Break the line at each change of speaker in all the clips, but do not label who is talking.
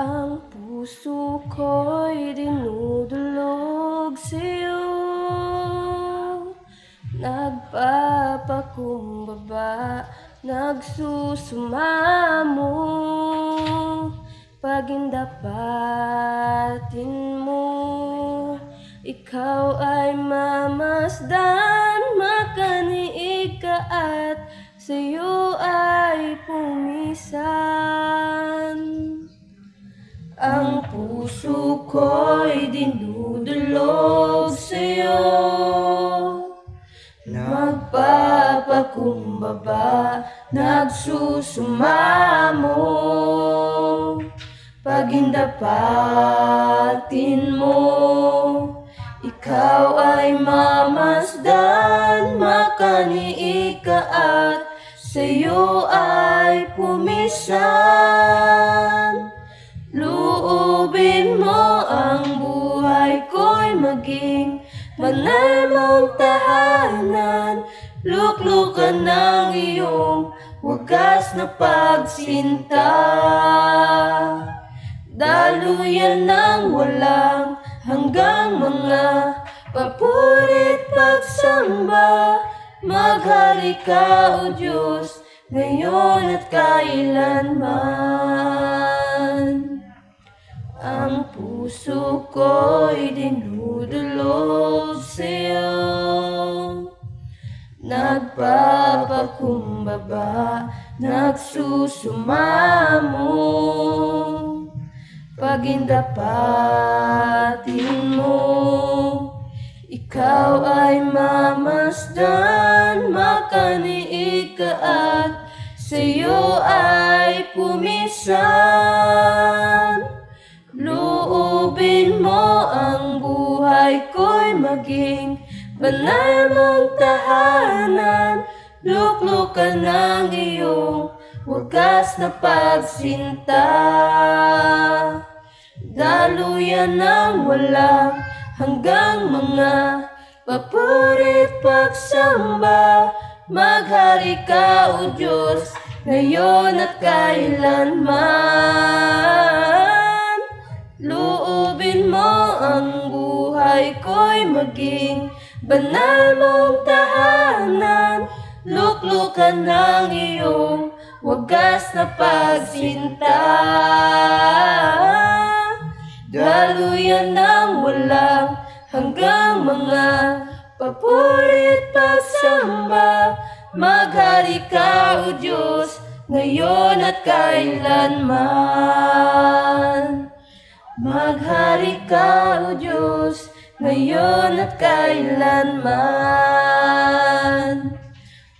Ang puso ko'y dinudulog sa'yo, nagpapakumbaba, nagsusumamo. Pagindapatin mo, ikaw ay mamasdan, makaniig ka at sa'yo ay pumisan. Ang puso ko'y dinudulog sa'yo, nagpapakumbaba, nagsusumamo. Pagindapatin mo, ikaw ay mamasdan, makaniig ka at sa'yo ay pumisan. Luubin mo ang buhay ko'y maging banal mong tahanan, luklukan ng iyong wagas na pagsinta. Daluyan ng walang hanggang mga papurit pagsamba. Maghari ka, O Diyos, ngayon at kailanman. Ang puso ko'y dinudulog sa'yo, nagpapakumbaba, nagsusumamo. Pagindapatin mo, ikaw ay mamasdan, makaniig ka at sa'yo ay pumisan. Luubin mo ang buhay ko'y maging banal mong tahanan, luklukan ng iyong wagas na pagsinta. Daluyan ng walang hanggang mga papurit pagsamba. Maghari ka, O Diyos, ngayon at kailanman. Luubin mo ang buhay ko'y maging banal mong tahanan, luklukan ng iyong wagas na pagsinta. Daluyan ng walang hanggang mga papurit pagsamba. Maghari ka, O Diyos, ngayon at kailanman. Maghari ka, O Diyos, ngayon at kailanman.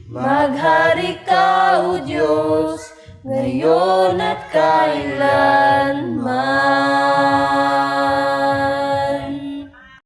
Maghari ka, O Diyos, ngayon at kailanman.